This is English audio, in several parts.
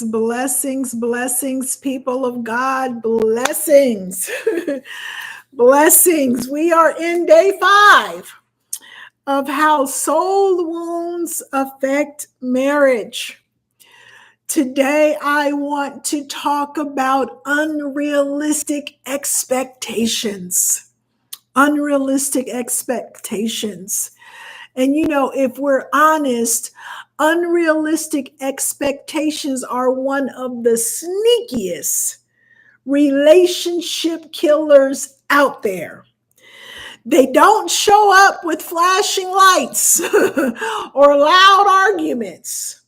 Blessings, people of God, blessings, blessings. We are in day 5 of how soul wounds affect marriage. Today, I want to talk about unrealistic expectations. Unrealistic expectations. And if we're honest, unrealistic expectations are one of the sneakiest relationship killers out there. They don't show up with flashing lights or loud arguments,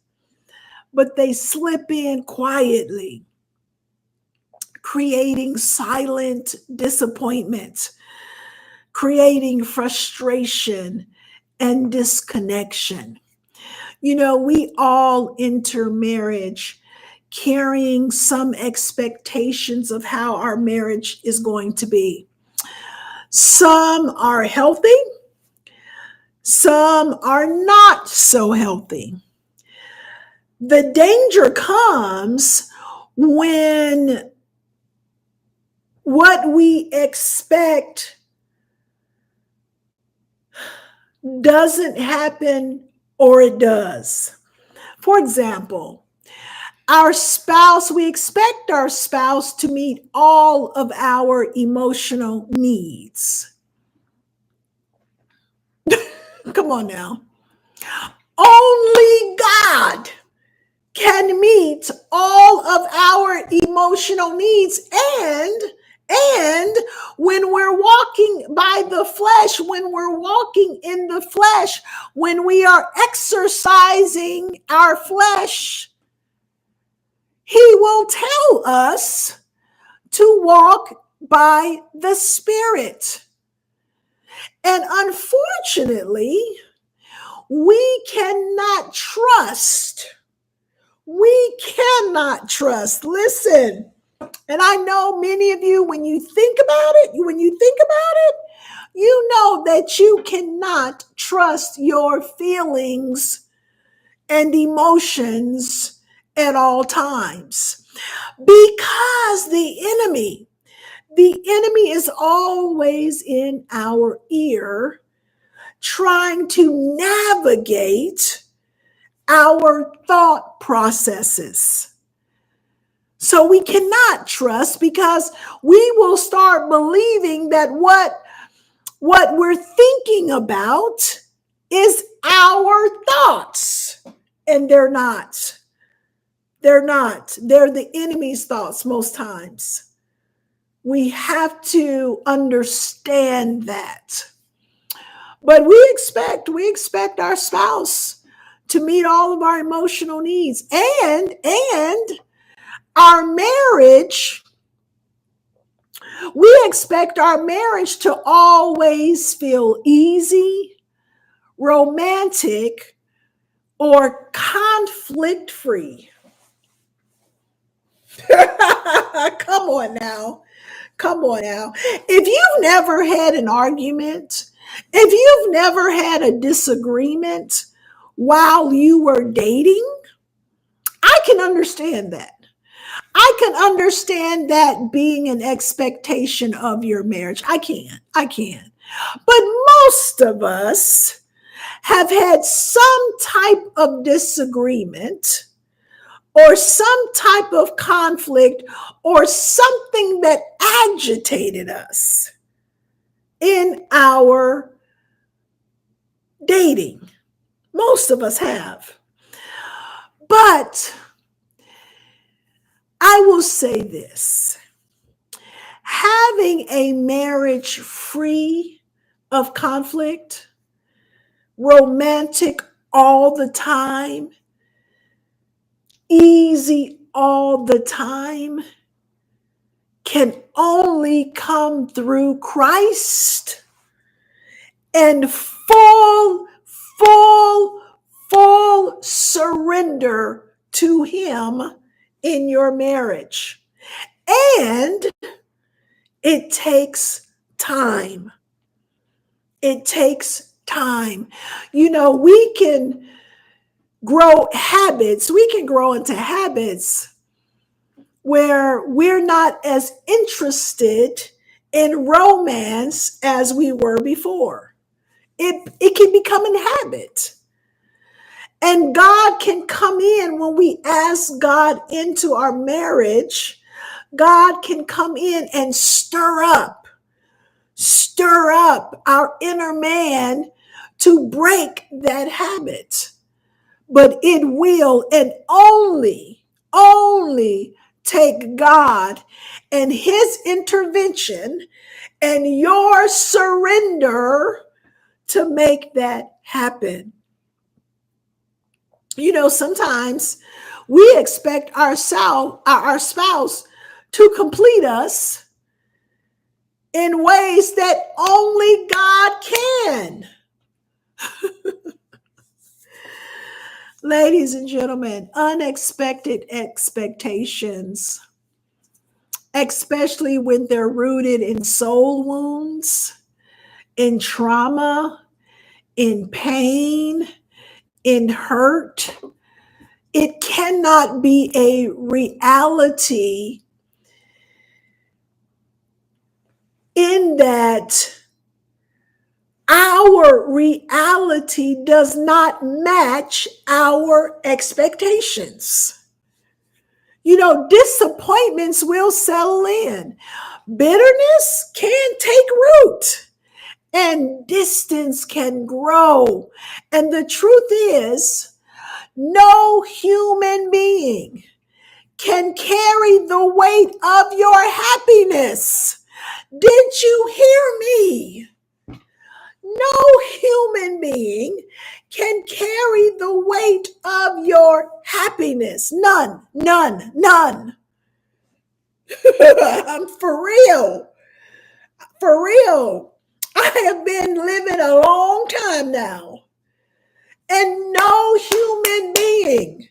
but they slip in quietly, creating silent disappointment, creating frustration and disconnection. We all enter marriage carrying some expectations of how our marriage is going to be. Some are healthy, some are not so healthy. The danger comes when what we expect doesn't happen or it does. For example, we expect our spouse to meet all of our emotional needs. Come on now. Only God can meet all of our emotional needs. And when we're walking by the flesh, when we're walking in the flesh, when we are exercising our flesh, He will tell us to walk by the Spirit. And unfortunately, we cannot trust. Listen. And I know many of you, when you think about it, you know that you cannot trust your feelings and emotions at all times, because the enemy is always in our ear, trying to navigate our thought processes. So we cannot trust, because we will start believing that what we're thinking about is our thoughts. And they're not. They're the enemy's thoughts most times. We have to understand that. But we expect our spouse to meet all of our emotional needs. And our marriage, we expect our marriage to always feel easy, romantic, or conflict-free. Come on now. If you've never had an argument, if you've never had a disagreement while you were dating, I can understand that. I can understand that being an expectation of your marriage. I can. But most of us have had some type of disagreement or some type of conflict or something that agitated us in our dating. Most of us have. But I will say this: having a marriage free of conflict, romantic all the time, easy all the time, can only come through Christ and full surrender to Him in your marriage. And it takes time. We can grow habits. We can grow into habits where we're not as interested in romance as we were before. It can become a habit. And God can come in when we ask God into our marriage. God can come in and stir up our inner man to break that habit. But it will and only take God and his intervention and your surrender to make that happen. You know, sometimes we expect our spouse to complete us in ways that only God can. Ladies and gentlemen, unexpected expectations, especially when they're rooted in soul wounds, in trauma, in pain, in hurt, it cannot be a reality in that our reality does not match our expectations. You know, disappointments will settle in. Bitterness can take root and distance can grow. And the truth is, no human being can carry the weight of your happiness. Did you hear me? No human being can carry the weight of your happiness. None. I'm for real. For real. I have been living a long time now, and no human being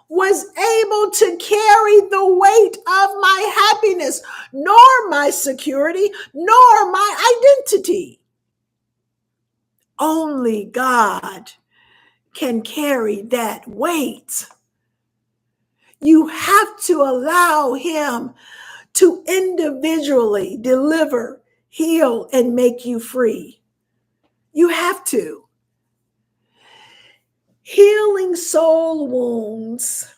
was able to carry the weight of my happiness, nor my security, nor my identity. Only God can carry that weight. You have to allow him to individually deliver, heal, and make you free. You have to. Healing soul wounds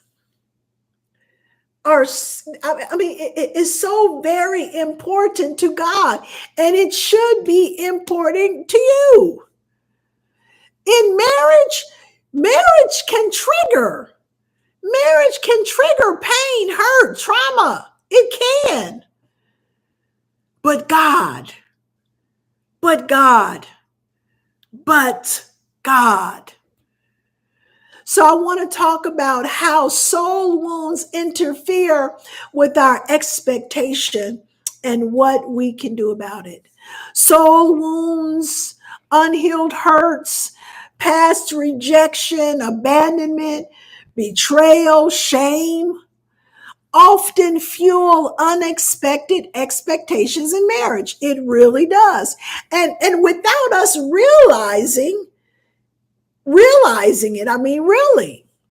it is so very important to God, and it should be important to you. In marriage can trigger. Marriage can trigger pain, hurt, trauma. It can. But God. So I want to talk about how soul wounds interfere with our expectation and what we can do about it. Soul wounds, unhealed hurts, past rejection, abandonment, betrayal, shame, often fuel unexpected expectations in marriage. It really does. And without us realizing it, really.